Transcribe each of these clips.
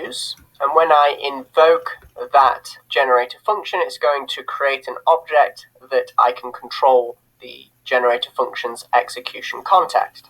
values, and when I invoke that generator function, it's going to create an object that I can control the generator function's execution context.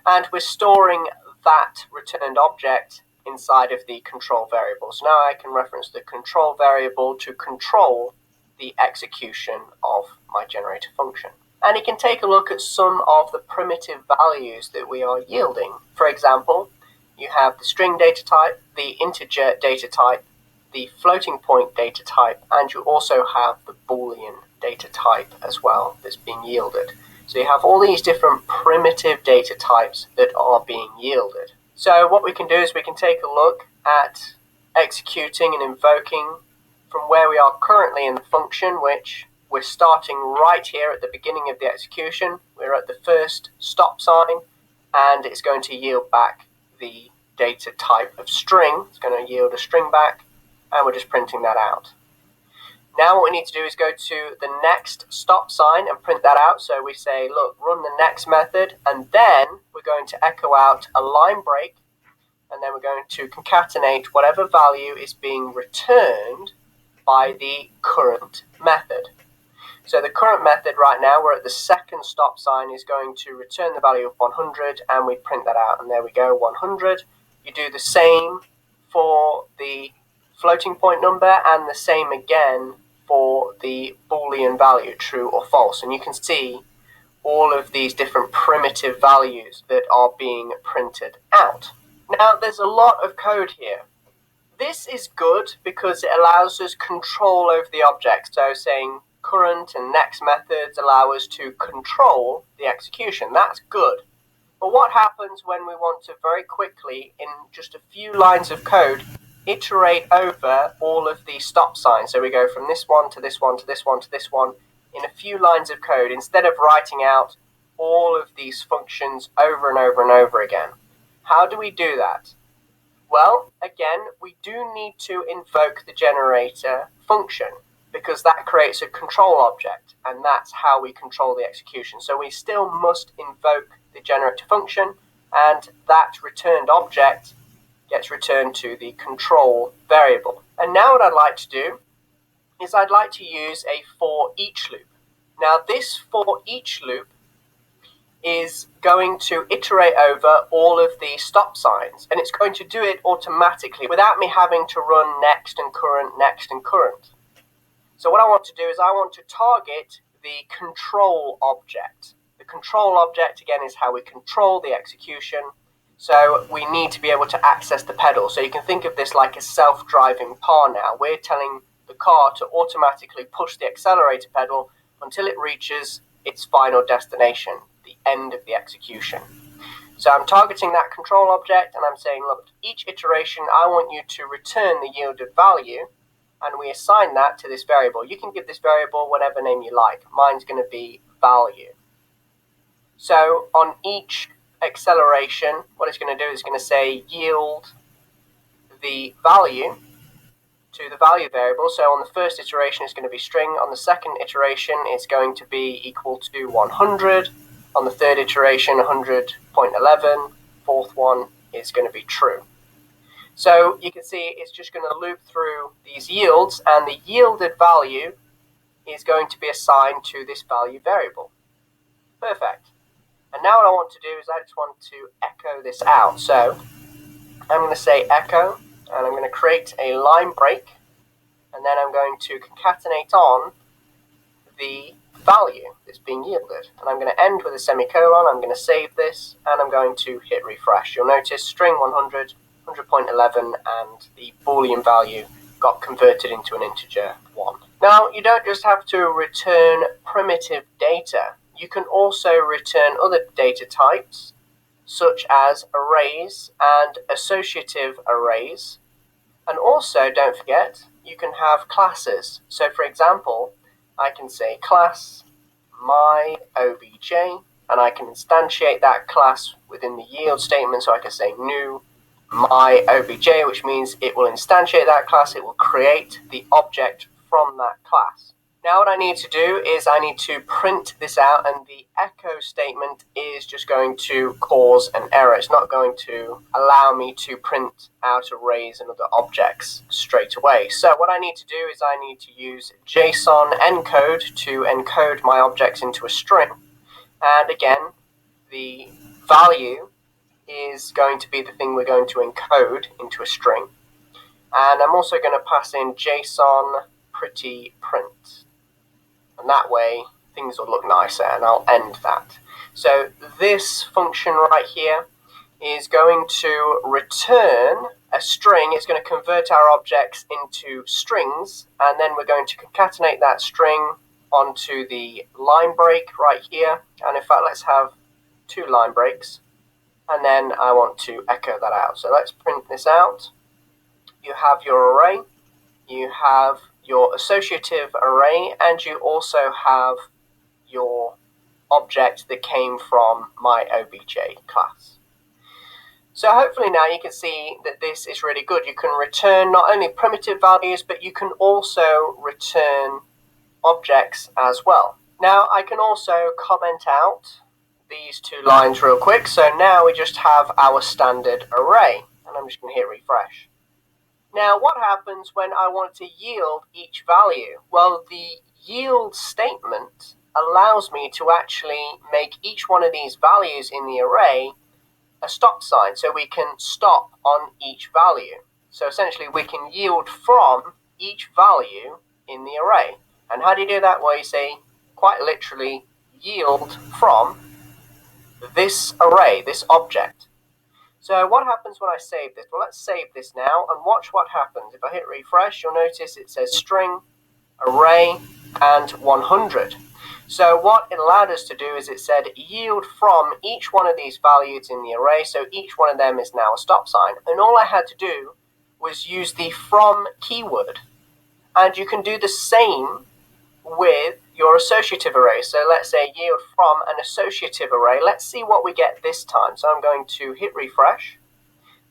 And we're storing that returned object inside of the control variable. So now I can reference the control variable to control the execution of my generator function. And you can take a look at some of the primitive values that we are yielding. For example, you have the string data type, the integer data type, the floating point data type, and you also have the Boolean data type as well that's being yielded. So you have all these different primitive data types that are being yielded. So what we can do is we can take a look at executing and invoking from where we are currently in the function, which we're starting right here at the beginning of the execution. We're at the first stop sign, and it's going to yield back the data type of string. It's going to yield a string back, and we're just printing that out. Now what we need to do is go to the next stop sign and print that out. So we say, look, run the next method, and then we're going to echo out a line break, and then we're going to concatenate whatever value is being returned by the current method. So the current method right now, we're at the second stop sign, is going to return the value of 100, and we print that out, and there we go, 100. You do the same for the floating point number, and the same again for the Boolean value, true or false. And you can see all of these different primitive values that are being printed out. Now, there's a lot of code here. This is good because it allows us control over the object. So saying current and next methods allow us to control the execution. That's good. But what happens when we want to very quickly, in just a few lines of code, iterate over all of the stop signs? So we go from this one to this one to this one to this one in a few lines of code, instead of writing out all of these functions over and over and over again. How do we do that? Well, again, we do need to invoke the generator function, because that creates a control object, and that's how we control the execution. So we still must invoke the generator function, and that returned object gets returned to the control variable. And now what I'd like to do is I'd like to use a for each loop. Now this for each loop is going to iterate over all of the stop signs, and it's going to do it automatically without me having to run next and current, next and current. So what I want to do is I want to target the control object. The control object, again, is how we control the execution. So we need to be able to access the pedal. So you can think of this like a self-driving car now. We're telling the car to automatically push the accelerator pedal until it reaches its final destination, the end of the execution. So I'm targeting that control object, and I'm saying, look, each iteration I want you to return the yielded value, and we assign that to this variable. You can give this variable whatever name you like. Mine's going to be value. So on each acceleration, what it's going to do is going to say yield the value to the value variable. So on the first iteration, it's going to be string. On the second iteration, it's going to be equal to 100. On the third iteration, 100.11. Fourth one is going to be true. So you can see it's just going to loop through these yields, and the yielded value is going to be assigned to this value variable. Perfect. And now what I want to do is I just want to echo this out. So I'm going to say echo, and I'm going to create a line break, and then I'm going to concatenate on the value that's being yielded. And I'm going to end with a semicolon. I'm going to save this, and I'm going to hit refresh. You'll notice string 100, 100.11, and the Boolean value got converted into an integer 1. Now, you don't just have to return primitive data. You can also return other data types, such as arrays and associative arrays. And also, don't forget, you can have classes. So, for example, I can say class myObj, and I can instantiate that class within the yield statement. So I can say new myObj, which means it will instantiate that class. It will create the object from that class. Now what I need to do is I need to print this out, and the echo statement is just going to cause an error. It's not going to allow me to print out arrays and other objects straight away. So what I need to do is I need to use JSON encode to encode my objects into a string. And again, the value is going to be the thing we're going to encode into a string. And I'm also going to pass in JSON pretty print. And that way things will look nicer, and I'll end that. So this function right here is going to return a string. It's going to convert our objects into strings, and then we're going to concatenate that string onto the line break right here. And in fact, let's have 2 line breaks, and then I want to echo that out. So let's print this out. You have your array, you have your associative array, and you also have your object that came from my obj class. So hopefully now you can see that this is really good. You can return not only primitive values, but you can also return objects as well. Now I can also comment out these 2 lines real quick. So now we just have our standard array, and I'm just going to hit refresh. Now, what happens when I want to yield each value? Well, the yield statement allows me to actually make each one of these values in the array a stop sign, so we can stop on each value. So essentially, we can yield from each value in the array. And how do you do that? Well, you say, quite literally, yield from this array, this object. So what happens when I save this? Well, let's save this now and watch what happens. If I hit refresh, you'll notice it says string, array, and 100. So what it allowed us to do is it said yield from each one of these values in the array, so each one of them is now a stop sign. And all I had to do was use the from keyword. And you can do the same with your associative array. So let's say yield from an associative array. Let's see what we get this time. So I'm going to hit refresh,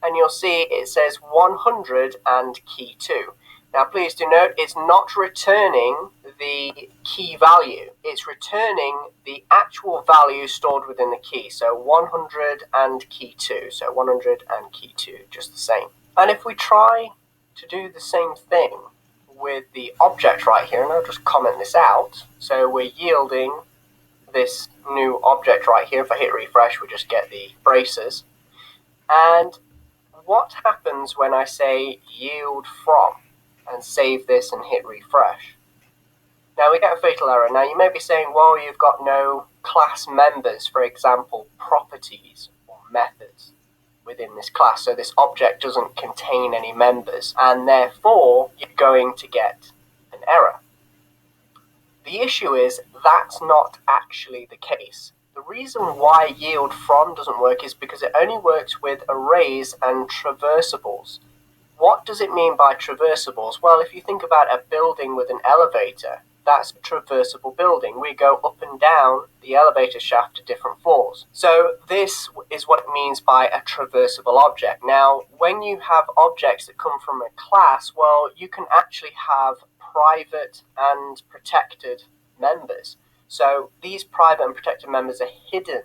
and you'll see it says 100 and key 2. Now please do note, it's not returning the key value. It's returning the actual value stored within the key. So 100 and key 2. So 100 and key 2, just the same. And if we try to do the same thing with the object right here, and I'll just comment this out. So we're yielding this new object right here. If I hit refresh, we just get the braces. And what happens when I say yield from and save this and hit refresh? Now we get a fatal error. Now you may be saying, well, you've got no class members, for example, properties or methods within this class, so this object doesn't contain any members, and therefore you're going to get an error. The issue is that's not actually the case. The reason why yield from doesn't work is because it only works with arrays and traversables. What does it mean by traversables? Well, if you think about a building with an elevator, that's a traversable building. We go up and down the elevator shaft to different floors. So this is what it means by a traversable object. Now, when you have objects that come from a class, well, you can actually have private and protected members. So these private and protected members are hidden,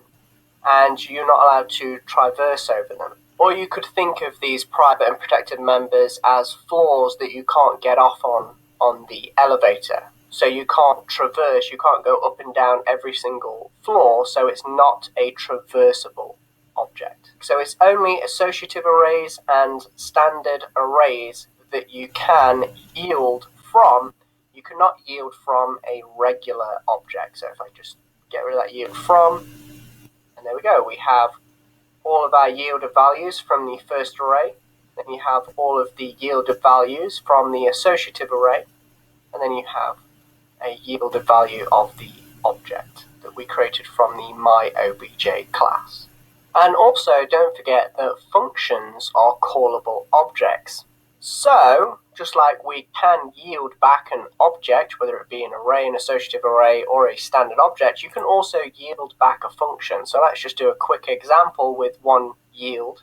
and you're not allowed to traverse over them. Or you could think of these private and protected members as floors that you can't get off on the elevator. So you can't traverse, you can't go up and down every single floor, so it's not a traversable object. So it's only associative arrays and standard arrays that you can yield from. You cannot yield from a regular object. So if I just get rid of that yield from, and there we go, we have all of our yielded values from the first array, then you have all of the yielded values from the associative array, and then you have a yielded value of the object that we created from the myObj class. And also, don't forget that functions are callable objects. So, just like we can yield back an object, whether it be an array, an associative array, or a standard object, you can also yield back a function. So let's just do a quick example with one yield.